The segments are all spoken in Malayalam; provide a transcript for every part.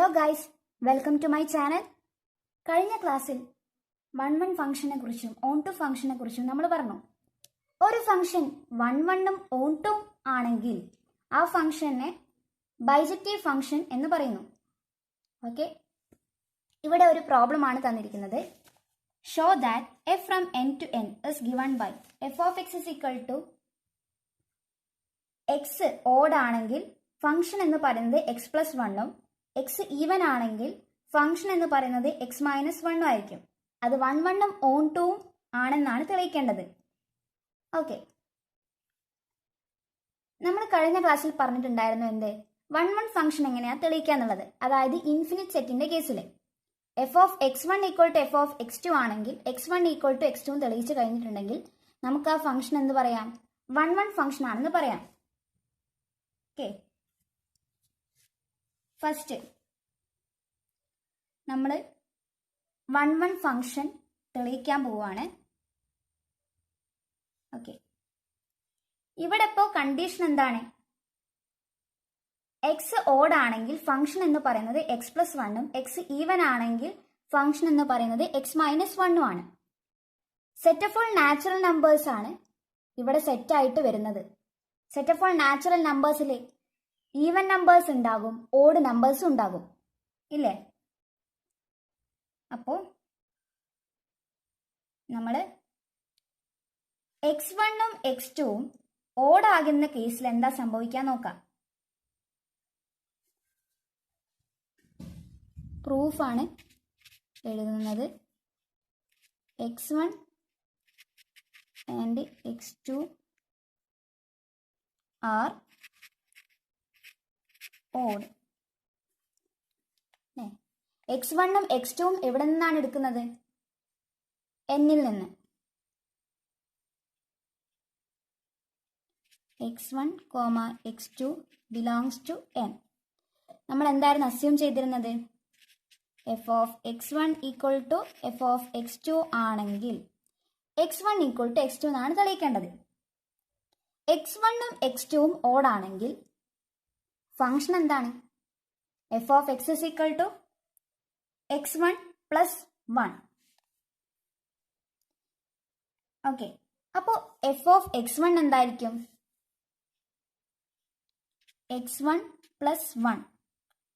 Hello guys, welcome to my channel. കഴിഞ്ഞ ക്ലാസ്സിൽ വൺ ഫംഗ്ഷനെ കുറിച്ചും ഓൺ ടു ഫംഗ്ഷനെ കുറിച്ചും നമ്മൾ പറഞ്ഞു. ഒരു ഫംഗ്ഷൻ വണ്ണും ഓൺ ടു ആണെങ്കിൽ ആ ഫംഗ്ഷനെ ബൈജക്റ്റീവ് ഫംഗ്ഷൻ എന്ന് പറയുന്നു. ഓക്കെ, ഇവിടെ ഒരു പ്രോബ്ലം ആണ് തന്നിരിക്കുന്നത്. Show that f from N to N is given by f of X is equal to x odd ആണെങ്കിൽ ഫംഗ്ഷൻ എന്ന് പറയുന്നത് എക്സ് പ്ലസ് വണ്ണും എക്സ് ഈവൻ ആണെങ്കിൽ ഫംഗ്ഷൻ എന്ന് പറയുന്നത് എക്സ് മൈനസ് വണ്ണും ആയിരിക്കും. അത് വണ്ണും ഓൺ ടൂവും ആണെന്നാണ് തെളിയിക്കേണ്ടത്. ഓക്കെ, നമ്മൾ കഴിഞ്ഞ ക്ലാസ്സിൽ പറഞ്ഞിട്ടുണ്ടായിരുന്നു എന്ത് വൺ ഫംഗ്ഷൻ എങ്ങനെയാ തെളിയിക്കാന്നുള്ളത്. അതായത് ഇൻഫിനിറ്റ് സെറ്റിന്റെ കേസിൽ F of X one equal to F of X two ആണെങ്കിൽ X one equal to X two തെളിയിച്ചു കഴിഞ്ഞിട്ടുണ്ടെങ്കിൽ നമുക്ക് ആ ഫംഗ്ഷൻ എന്ത് പറയാം? വൺ ഫംഗ്ഷൻ ആണെന്ന് പറയാം. ഓക്കെ, ഫസ്റ്റ് നമ്മൾ വൺ ഫംഗ്ഷൻ തെളിയിക്കാൻ പോവുകയാണ്. ഓക്കെ, ഇവിടെ ഇപ്പോൾ കണ്ടീഷൻ എന്താണ്? എക്സ് ഓഡ് ആണെങ്കിൽ ഫംഗ്ഷൻ എന്ന് പറയുന്നത് എക്സ് പ്ലസ് വണ്ണും എക്സ് ഈവൻ ആണെങ്കിൽ ഫംഗ്ഷൻ എന്ന് പറയുന്നത് എക്സ് മൈനസ് വണ്ണും ആണ്. Set of all natural numbers ആണ് ഇവിടെ സെറ്റ് ആയിട്ട് വരുന്നത്. സെറ്റ് ഓഫ് ഓൾ നാച്ചുറൽ നമ്പേഴ്സിൽ ഈവൻ നമ്പേഴ്സ് ഉണ്ടാകും, ഓഡ് നമ്പേഴ്സും ഉണ്ടാകും, ഇല്ലേ? അപ്പോൾ നമ്മൾ എക്സ് വണ്ണും എക്സ് ടുവും ഓഡ് ആകുന്ന കേസിൽ എന്താ സംഭവിക്കാൻ നോക്കാം. പ്രൂഫാണ് എഴുതുന്നത്. X one and X two are odd. X വണ്ണും എക്സ് ടുവും എവിടെ നിന്നാണ് എടുക്കുന്നത്? എന്നിൽ നിന്ന്. X one comma X two belongs to N. നമ്മൾ എന്തായിരുന്നു അസ്യൂം ചെയ്തിരുന്നത്? F of X one equal to F of X two ആണെങ്കിൽ X one equal to X two എന്നാണ് തെളിയിക്കേണ്ടത്. എക്സ് വണ്ണും എക്സ് ടുവും ഓഡ് ആണെങ്കിൽ ഫംഗ്ഷൻ എന്താണ്? F of X is equal to X one plus one. Okay, അപ്പോൾ എഫ് ഓഫ് എക്സ് വൺ എന്തായിരിക്കും? എക്സ് വൺ പ്ലസ് വൺ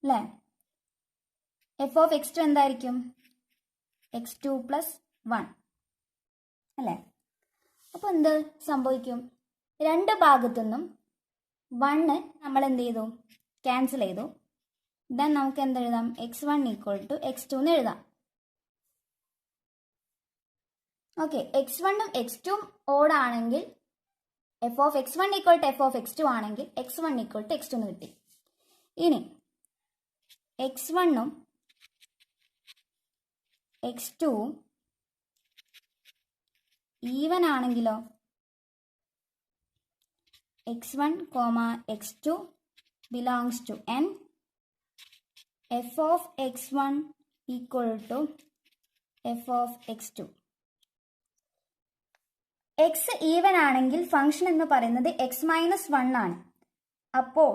അല്ലേ? എഫ് ഓഫ് എക്സ് ടു എന്തായിരിക്കും? എക്സ് ടു പ്ലസ് വൺ അല്ലേ? അപ്പോൾ എന്ത് സംഭവിക്കും? രണ്ട് ഭാഗത്തുനിന്നും വണ്ണ് നമ്മൾ എന്ത് ചെയ്തു? ക്യാൻസൽ ചെയ്തു. ദെൻ നമുക്ക് എന്തെഴുതാം? X one equal to X two എന്ന് എഴുതാം. ഓക്കെ, എക്സ് വണ്ണും എക്സ് ടുവും ഓഡ് ആണെങ്കിൽ F of X one equal to F of X two ആണെങ്കിൽ X one equal to X two എന്ന് കിട്ടി. ഇനി എക്സ് വണ്ണും എക്സ് ടുവും ഈവൻ ആണെങ്കിലോ? X one comma X two belongs to N. F of X one equal to F of X two. X even ആണെങ്കിൽ ഫംഗ്ഷൻ എന്ന് പറയുന്നത് എക്സ് മൈനസ് വൺ ആണ്. അപ്പോൾ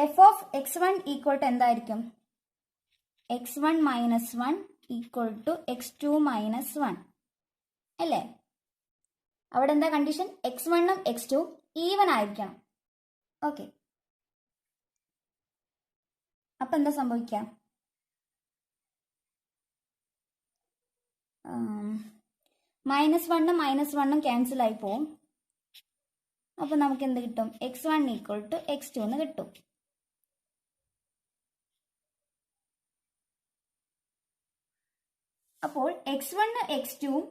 F of X one equal to എന്തായിരിക്കും? X one minus one equal to X two minus one അല്ലേ? അവിടെ എന്താ കണ്ടീഷൻ? എക്സ് വണ്ണും എക്സ് ടു ഈവൻ ആയിരിക്കണം. ഓക്കെ, അപ്പൊ എന്താ സംഭവിക്കാം? മൈനസ് വണ്ണും ക്യാൻസൽ ആയി പോവും. അപ്പൊ നമുക്ക് എന്ത് കിട്ടും? X one equal to X two എന്ന് കിട്ടും. അപ്പോൾ എക്സ് വണ്ണും എക്സ് ടുവും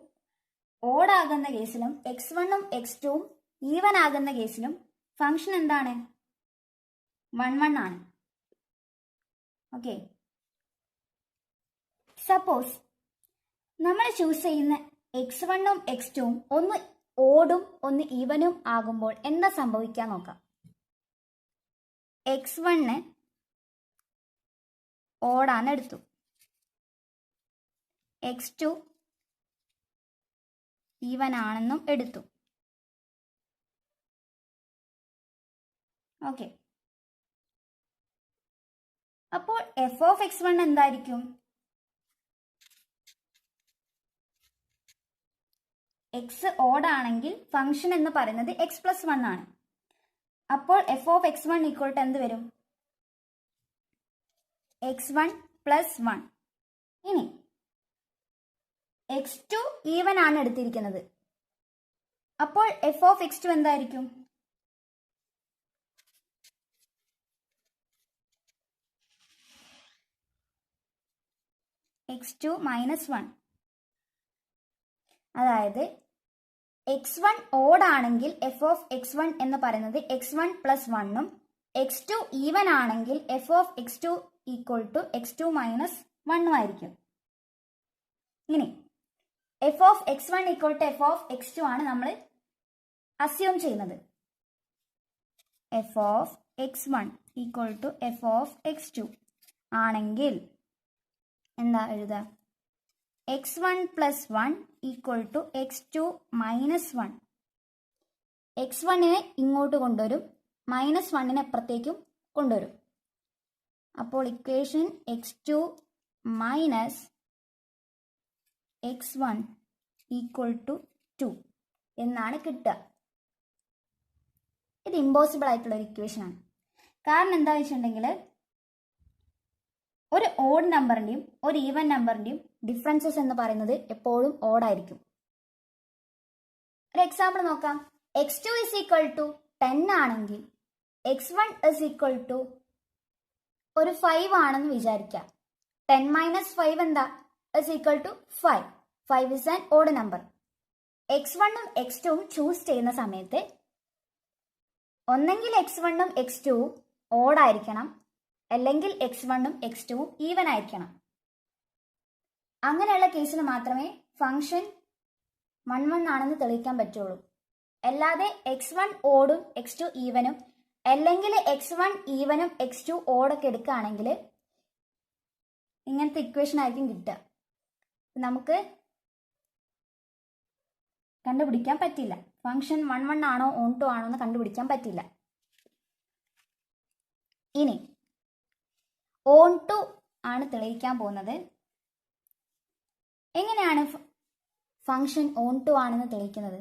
ഓഡ് ആകുന്ന കേസിലും എക്സ് വണ്ണും എക്സ് ടുവും ഈവൻ ആകുന്ന കേസിലും ഫംഗ്ഷൻ എന്താണ്? വൺ ആണ്. ഓക്കെ, സപ്പോസ് നമ്മൾ ചൂസ് ചെയ്യുന്ന എക്സ് വണ്ണും എക്സ് ടുവും ഒന്ന് ഓഡും ഒന്ന് ഈവനും ആകുമ്പോൾ എന്താ സംഭവിക്കാൻ നോക്കാം. എക്സ് വണ്ണ് ഓടാന്ന് എടുത്തു, എക്സ് ടു ഈവൻ ആണെന്നും എടുത്തു. ഓക്കെ, അപ്പോൾ എഫ് ഓഫ് എക്സ് വൺ എന്തായിരിക്കും? എക്സ് ഓഡ് ആണെങ്കിൽ ഫംഗ്ഷൻ എന്ന് പറയുന്നത് എക്സ് പ്ലസ് വൺ ആണ്. അപ്പോൾ F of X one equal to എന്ത് വരും? X one plus one. ഇനി എക്സ് ടു ഈവൻ ആണ് എടുത്തിരിക്കുന്നത്. അപ്പോൾ എഫ് ഓഫ് എക്സ് ടു എന്തായിരിക്കും? X two minus one. അതായത് എക്സ് വൺ ഓഡ് ആണെങ്കിൽ എഫ് ഓഫ് എക്സ് വൺ എന്ന് പറയുന്നത് എക്സ് വൺ പ്ലസ് വണ്ണും, എക്സ് ടു ഈവൻ ആണെങ്കിൽ F of X to equal to X two minus വണ്ണും ആയിരിക്കും. ഇനി F of X one equal to F of X two ആണ് നമ്മൾ അസ്യൂം ചെയ്യുന്നത്. F of X one equal to F of X two ആണെങ്കിൽ എന്താ എഴുതുക? X one plus one equal to X two minus one. X വണ്ണിനെ ഇങ്ങോട്ട് കൊണ്ടുവരും, മൈനസ് വണ്ണിനെ അപ്പുറത്തേക്കും കൊണ്ടുവരും. അപ്പോൾ equation X two minus X one equal to 2 എന്നാണ് കിട്ടുക. ഇത് ഇമ്പോസിബിൾ ആയിട്ടുള്ള ഒരു ഇക്വേഷൻ ആണ്. കാരണം എന്താണെന്ന് വെച്ചിട്ടുണ്ടെങ്കിൽ ഒരു ഓഡ് നമ്പറിൻ്റെയും ഒരു ഈവൻ നമ്പറിൻ്റെയും ഡിഫറൻസസ് എന്ന് പറയുന്നത് എപ്പോഴും ഓഡായിരിക്കും. ഒരു എക്സാമ്പിൾ നോക്കാം. X two is equal to 10 ആണെങ്കിൽ X one is equal to ഒരു 5 ആണെന്ന് വിചാരിക്കാം. 10 മൈനസ് 5 എന്താ? Is equal to 5. 5 is an odd number. X വണ്ണും എക്സ് ടുവും ചൂസ് ചെയ്യുന്ന സമയത്ത് ഒന്നെങ്കിൽ എക്സ് വണ്ണും എക്സ് ടുവും ഓഡായിരിക്കണം, അല്ലെങ്കിൽ എക്സ് വണ്ണും എക്സ് ടുവും ഈവൻ ആയിരിക്കണം. അങ്ങനെയുള്ള കേസിൽ മാത്രമേ ഫംഗ്ഷൻ 1 1 ആണെന്ന് തെളിയിക്കാൻ പറ്റുള്ളൂ. അല്ലാതെ എക്സ് വൺ ഓടും എക്സ് ടു ഈവനും, അല്ലെങ്കിൽ എക്സ് വൺ ഈവനും എക്സ് ടു ഓടൊക്കെ എടുക്കുകയാണെങ്കിൽ ഇങ്ങനത്തെ ഇക്വേഷൻ ആയിരിക്കും കിട്ടുക. നമുക്ക് കണ്ടുപിടിക്കാൻ പറ്റില്ല. ഫംഗ്ഷൻ 1 1 ആണോ ഓൺ ടു ആണോ എന്ന് കണ്ടുപിടിക്കാൻ പറ്റില്ല. ഇനി ഓൺ ടു ആണ് തെളിയിക്കാൻ പോകുന്നത്. എങ്ങനെയാണ് ഫംഗ്ഷൻ ഓൺ ടു ആണെന്ന് തെളിയിക്കുന്നത്?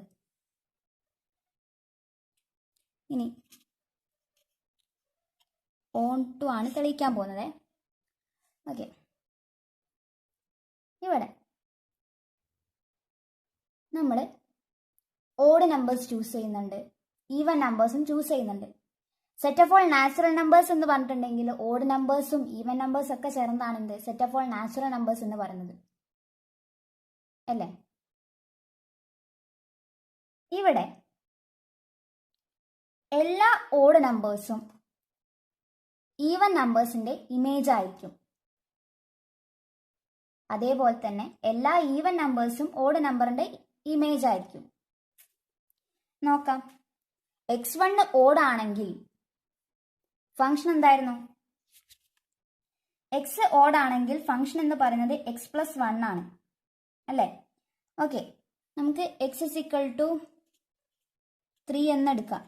ഇനി ഓൺ ടു ആണ് തെളിയിക്കാൻ പോകുന്നത്. ഓക്കെ, ഇവിടെ നമ്മൾ ഓഡ് നമ്പേഴ്സ് ചൂസ് ചെയ്യുന്നുണ്ട്, ഈവൻ നമ്പേഴ്സും ചൂസ് ചെയ്യുന്നുണ്ട്. Set of all natural numbers എന്ന് പറഞ്ഞിട്ടുണ്ടെങ്കിൽ ഓഡ് നമ്പേഴ്സും ഈവൻ നമ്പേഴ്സും ഒക്കെ ചേർന്നാണ് എന്ത് set of all natural numbers എന്ന് പറയുന്നത്, അല്ലേ? ഇവിടെ എല്ലാ ഓഡ് നമ്പേഴ്സും ഈവൻ നമ്പേഴ്സിന്റെ ഇമേജ് ആയിരിക്കും. അതേപോലെ തന്നെ എല്ലാ ഈവൻ നമ്പേഴ്സും ഓഡ് നമ്പറിന്റെ ഇമേജ് ആയിരിക്കും. നോക്കാം. എക്സ് വൺ ഓഡ് ആണെങ്കിൽ ഫംഗ്ഷൻ എന്തായിരുന്നു? എക്സ് ഓഡ് ആണെങ്കിൽ ഫംഗ്ഷൻ എന്ന് പറയുന്നത് എക്സ് പ്ലസ് 1 ആണ്, അല്ലേ? ഓക്കെ, നമുക്ക് എക്സ് ഇസ് ഈക്വൽ ടു 3 എന്നെടുക്കാം.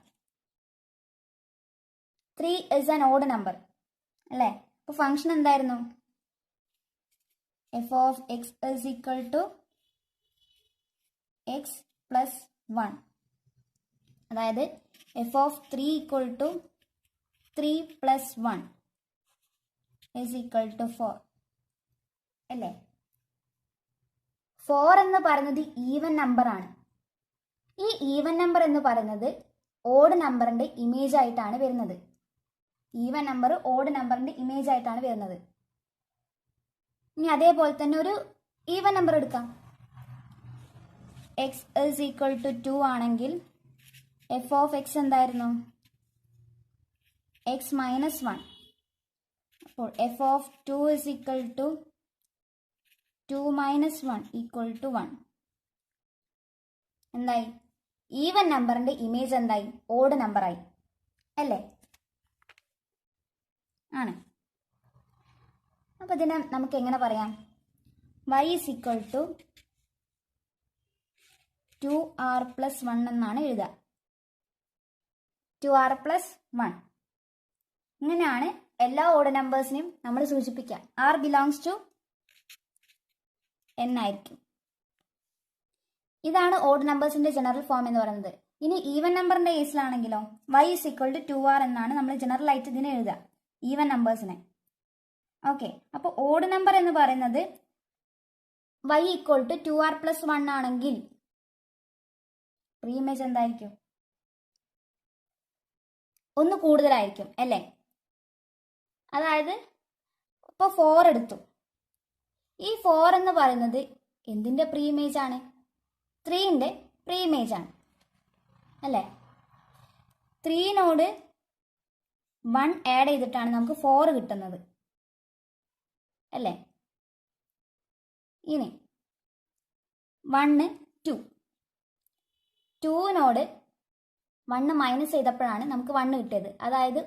3 ഇസ് ആൻ ഓഡ് നമ്പർ, അല്ലേ? അപ്പോൾ ഫംഗ്ഷൻ എന്തായിരുന്നു? F of X is equal to x plus 1. അതായത് f of 3 equal to 3 plus 1 is equal to 4, അല്ലേ? 4 എന്ന് പറയുന്നത് ഈവൻ നമ്പർ ആണ്. ഈ ഈവൻ നമ്പർ എന്ന് പറയുന്നത് ഓഡ് നമ്പറിന്റെ ഇമേജ് ആയിട്ടാണ് വരുന്നത്. ഈവൻ നമ്പർ ഓഡ് നമ്പറിന്റെ ഇമേജ് ആയിട്ടാണ് വരുന്നത്. ഇനി അതേപോലെ തന്നെ ഒരു ഈവൻ നമ്പർ എടുക്കാം. എക്സ് ഇസ് ഈക്വൽ ടു 2 ആണെങ്കിൽ എഫ് ഓഫ് എക്സ് എന്തായിരുന്നു? X minus 1. അപ്പോൾ F of 2 is equal to 2 minus 1 equal to 1. എന്തായി? ഈവൻ നമ്പറിന്റെ ഇമേജ് എന്തായി? ഓഡ് നമ്പറായി, അല്ലേ? ആണ്. അപ്പൊ ഇതിനെ നമുക്ക് എങ്ങനെ പറയാം? y is equal to 2r plus 1 എന്നാണ് എഴുതുക. 2r പ്ലസ് 1 ഇങ്ങനെയാണ് എല്ലാ ഓഡ് നമ്പേഴ്സിനെയും നമ്മൾ സൂചിപ്പിക്കാം ആർ ബിലോങ്സ് ടു എൻ ആയിരിക്കും. ഇതാണ് ഓഡ് നമ്പേഴ്സിന്റെ ജനറൽ ഫോം എന്ന് പറയുന്നത്. ഇനി ഈവൻ നമ്പറിന്റെ കേസിലാണെങ്കിലോ y is equal to 2r എന്നാണ് നമ്മൾ ജനറൽ ആയിട്ട് ഇതിനെ എഴുതുക, ഈവൻ നമ്പേഴ്സിനെ. ഓക്കെ, അപ്പോൾ ഓഡ് നമ്പർ എന്ന് പറയുന്നത് y equal to 2r plus 1 ആണെങ്കിൽ പ്രീ ഇമേജ് എന്തായിരിക്കും? ഒന്ന് കൂടുതലായിരിക്കും അല്ലേ? അതായത് ഇപ്പോൾ 4 എടുത്തു. ഈ 4 എന്ന് പറയുന്നത് എന്തിൻ്റെ പ്രീ ഇമേജ് ആണ്? 3ന്റെ പ്രീ ഇമേജ് ആണ് അല്ലേ? 3നോട് 1 ആഡ് ചെയ്തിട്ടാണ് നമുക്ക് 4 കിട്ടുന്നത് അല്ലേ? ഇനി 1 2, 2നോട് 1 മൈനസ് ചെയ്തപ്പോഴാണ് നമുക്ക് 1 കിട്ടിയത്. അതായത്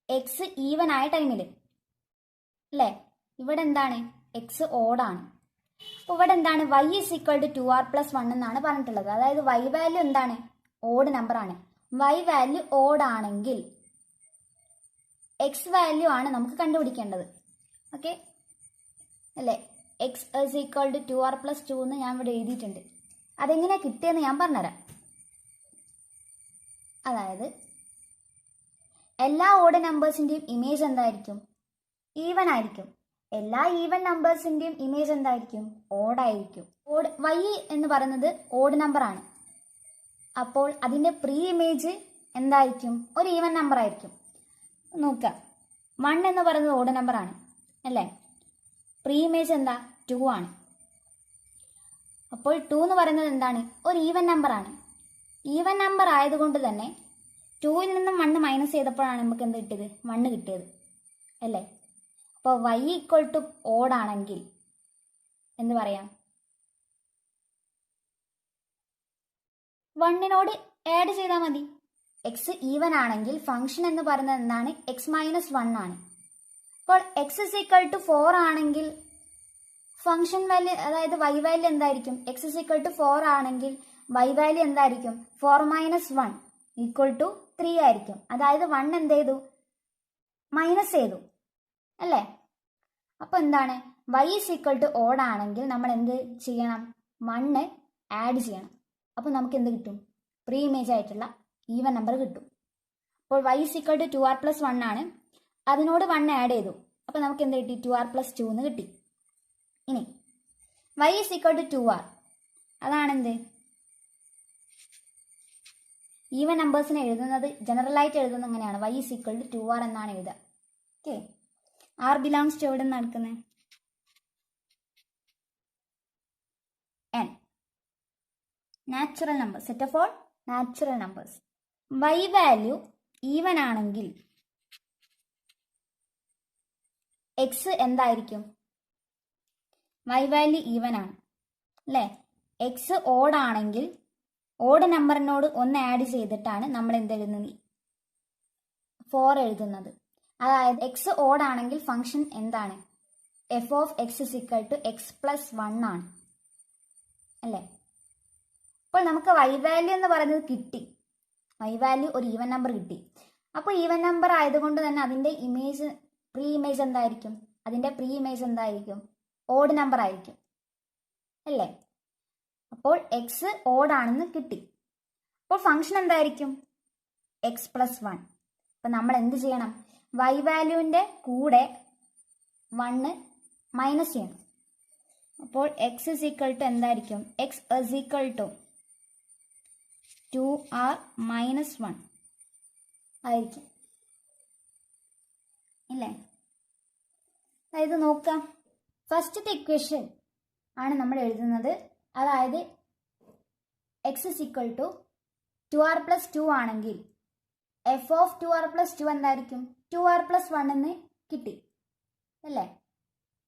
എക്സ് ഈവൻ ആയ ടൈമിൽ അല്ലേ? ഇവിടെ എന്താണ്? എക്സ് ഓഡാണ്. അപ്പോൾ ഇവിടെ എന്താണ്? y is equal to 2r plus 1 എന്നാണ് പറഞ്ഞിട്ടുള്ളത്. അതായത് y വാല്യൂ എന്താണ്? ഓഡ് നമ്പർ ആണ്. y വാല്യൂ ഓഡ് ആണെങ്കിൽ എക്സ് വാല്യൂ ആണ് നമുക്ക് കണ്ടുപിടിക്കേണ്ടത്. ഓക്കെ അല്ലേ? X is equal to 2r plus 2 എന്ന് ഞാൻ ഇവിടെ എഴുതിയിട്ടുണ്ട്. അതെങ്ങനെയാണ് കിട്ടിയെന്ന് ഞാൻ പറഞ്ഞുതരാം. അതായത് എല്ലാ ഓഡ് നമ്പേഴ്സിൻ്റെയും ഇമേജ് എന്തായിരിക്കും? ഈവൻ ആയിരിക്കും. എല്ലാ ഈവൻ നമ്പേഴ്സിൻ്റെയും ഇമേജ് എന്തായിരിക്കും? ഓഡായിരിക്കും. ഓഡ് y എന്ന് പറയുന്നത് ഓഡ് നമ്പർ ആണ്. അപ്പോൾ അതിൻ്റെ പ്രീ ഇമേജ് എന്തായിരിക്കും? ഒരു ഈവൻ നമ്പർ ആയിരിക്കും. നോക്കുക, 1 എന്ന് പറയുന്നത് ഓഡ് നമ്പർ ആണ് അല്ലേ? പ്രീ ഇമേജ് എന്താ? 2 ആണ്. അപ്പോൾ 2 എന്ന് പറയുന്നത് എന്താണ്? ഒരു ഈവൻ നമ്പർ ആണ്. ഈവൻ നമ്പർ ആയതുകൊണ്ട് തന്നെ 2ൽ നിന്നും 1 മൈനസ് ചെയ്തപ്പോഴാണ് നമുക്ക് എന്ത് കിട്ടിയത്? 1 കിട്ടിയത് അല്ലേ? അപ്പോൾ y ഈക്വൽ ടു ഓഡ് ആണെങ്കിൽ എന്ത് പറയാം? 1നോട് ആഡ് ചെയ്താൽ മതി. എക്സ് ഈവൻ ആണെങ്കിൽ ഫംഗ്ഷൻ എന്ന് പറയുന്നത് എന്താണ്? എക്സ് മൈനസ് 1 ആണ്. അപ്പോൾ എക്സ് ഇസ് ഈക്വൽ ടു 4 ആണെങ്കിൽ ഫംഗ്ഷൻ വാല്യൂ, അതായത് y വാല്യൂ എന്തായിരിക്കും? എക്സ് ഇസ് ഈക്വൽ ടു 4 ആണെങ്കിൽ y വാല്യൂ എന്തായിരിക്കും? 4 മൈനസ് 1 ഈക്വൽ ടു 3 ആയിരിക്കും. അതായത് 1 എന്ത് ചെയ്തു? മൈനസ് ചെയ്തു അല്ലേ? അപ്പോൾ എന്താണ്? y is equal to odd ആണെങ്കിൽ നമ്മൾ എന്ത് ചെയ്യണം? 1 ആഡ് ചെയ്യണം. അപ്പോൾ നമുക്ക് എന്ത് കിട്ടും? പ്രീ ഇമേജ് ആയിട്ടുള്ള ഈവൻ നമ്പർ കിട്ടും. അപ്പോൾ y is equal to 2r plus 1 ആണ്. അതിനോട് 1 ആഡ് ചെയ്തു. അപ്പോൾ നമുക്ക് എന്ത് കിട്ടി? 2r plus 2 എന്ന് കിട്ടി. ഇനി y is equal to 2r, അതാണെന്ത്? ഈവൻ നമ്പേഴ്സിനെ എഴുതുന്നത് ജനറലായിട്ട് എഴുതുന്നത് എങ്ങനെയാണ്? y is equal to 2r എന്നാണ് എഴുതുക. ഓക്കെ, ആർ ബിലോങ്സ് ടു എവിടെ നിന്ന് നടക്കുന്നത്? n, natural number, set of all natural numbers. y value even ആണെങ്കിൽ എക്സ് എന്തായിരിക്കും? y വാല്യൂ ഈവൻ ആണ് അല്ലേ? എക്സ് ഓഡ് ആണെങ്കിൽ ഓഡ് നമ്പറിനോട് 1 ആഡ് ചെയ്തിട്ടാണ് നമ്മൾ എന്ത് എഴുതുന്നത്? 4 എഴുതുന്നത്. അതായത് എക്സ് ഓഡ് ആണെങ്കിൽ ഫംഗ്ഷൻ എന്താണ്? F of X is equal to x plus 1 ആണ് അല്ലേ? അപ്പോൾ നമുക്ക് y വാല്യൂ എന്ന് പറയുന്നത് കിട്ടി. y വാല്യൂ ഒരു ഈവൻ നമ്പർ കിട്ടി. അപ്പോൾ ഈവൻ നമ്പർ ആയതുകൊണ്ട് തന്നെ അതിൻ്റെ ഇമേജ്, പ്രീ ഇമേജ് എന്തായിരിക്കും? അതിൻ്റെ പ്രീ ഇമേജ് എന്തായിരിക്കും? ഓഡ് നമ്പർ ആയിരിക്കും അല്ലേ? അപ്പോൾ എക്സ് ഓഡ് ആണെന്ന് കിട്ടി. അപ്പോൾ ഫംഗ്ഷൻ എന്തായിരിക്കും? X plus 1. അപ്പം നമ്മൾ എന്ത് ചെയ്യണം? y വാല്യൂവിൻ്റെ കൂടെ 1 മൈനസ് ചെയ്യണം. അപ്പോൾ എക്സ് ഇസ് ഈക്വൽ ടു എന്തായിരിക്കും? X is equal to 2r minus 1 ആയിരിക്കും ഇല്ലേ? അതായത് നോക്കാം, ഫസ്റ്റത്തെ ഇക്വേഷൻ ആണ് നമ്മൾ എഴുതുന്നത്. അതായത് x is equal to 2r plus 2 ആണെങ്കിൽ എഫ് ഓഫ് 2r പ്ലസ് 2 എന്തായിരിക്കും? 2r പ്ലസ് 1 എന്ന് കിട്ടി അല്ലേ?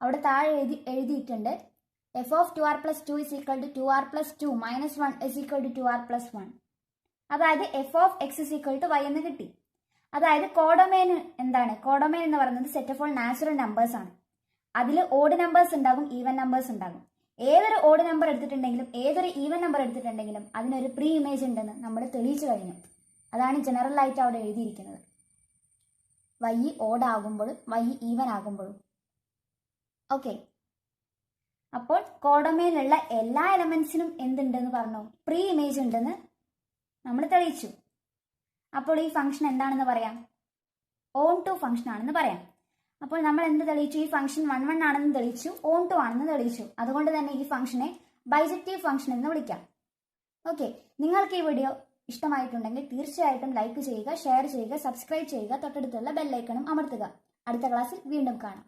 അവിടെ താഴെ എഴുതിയിട്ടുണ്ട് f of 2r plus 2 is equal to 2r plus 2 minus 1 is equal to 2r plus 1. അതായത് f of X is equal to y എന്ന് കിട്ടി. അതായത് കോഡൊമൈൻ എന്താണ്? കോഡൊമൈൻ എന്ന് പറയുന്നത് set of all natural numbers ആണ്. അതിൽ ഓഡ് നമ്പേഴ്സ് ഉണ്ടാകും, ഈവൻ നമ്പേഴ്സ് ഉണ്ടാകും. ഏതൊരു ഓഡ് നമ്പർ എടുത്തിട്ടുണ്ടെങ്കിലും ഏതൊരു ഈവൻ നമ്പർ എടുത്തിട്ടുണ്ടെങ്കിലും അതിനൊരു പ്രീ ഇമേജ് ഉണ്ടെന്ന് നമ്മൾ തെളിയിച്ചു കഴിഞ്ഞു. അതാണ് ജനറൽ ആയിട്ട് അവിടെ എഴുതിയിരിക്കുന്നത്. y ഓഡ് ആകുമ്പോഴും y ഈവൻ ആകുമ്പോഴും. ഓക്കെ, അപ്പോൾ കോഡൊമൈനിലുള്ള എല്ലാ എലമെന്റ്സിനും എന്തുണ്ടെന്ന് പറഞ്ഞു? പ്രീ ഇമേജ് ഉണ്ടെന്ന് നമ്മൾ തെളിയിച്ചു. അപ്പോൾ ഈ ഫംഗ്ഷൻ എന്താണെന്ന് പറയാം? ഓൺ ടു ഫംഗ്ഷൻ ആണെന്ന് പറയാം. അപ്പോൾ നമ്മൾ എന്ത് തെളിയിച്ചു? ഈ ഫംഗ്ഷൻ 1 1 ആണെന്ന് തെളിയിച്ചു, ഓൺ ടു ആണെന്ന് തെളിയിച്ചു. അതുകൊണ്ട് തന്നെ ഈ ഫംഗ്ഷനെ ബൈജക്റ്റീവ് ഫംഗ്ഷൻ എന്ന് വിളിക്കാം. ഓക്കെ, നിങ്ങൾക്ക് ഈ വീഡിയോ ഇഷ്ടമായിട്ടുണ്ടെങ്കിൽ തീർച്ചയായിട്ടും ലൈക്ക് ചെയ്യുക, ഷെയർ ചെയ്യുക, സബ്സ്ക്രൈബ് ചെയ്യുക, തൊട്ടടുത്തുള്ള ബെല്ലൈക്കണും അമർത്തുക. അടുത്ത ക്ലാസ്സിൽ വീണ്ടും കാണാം.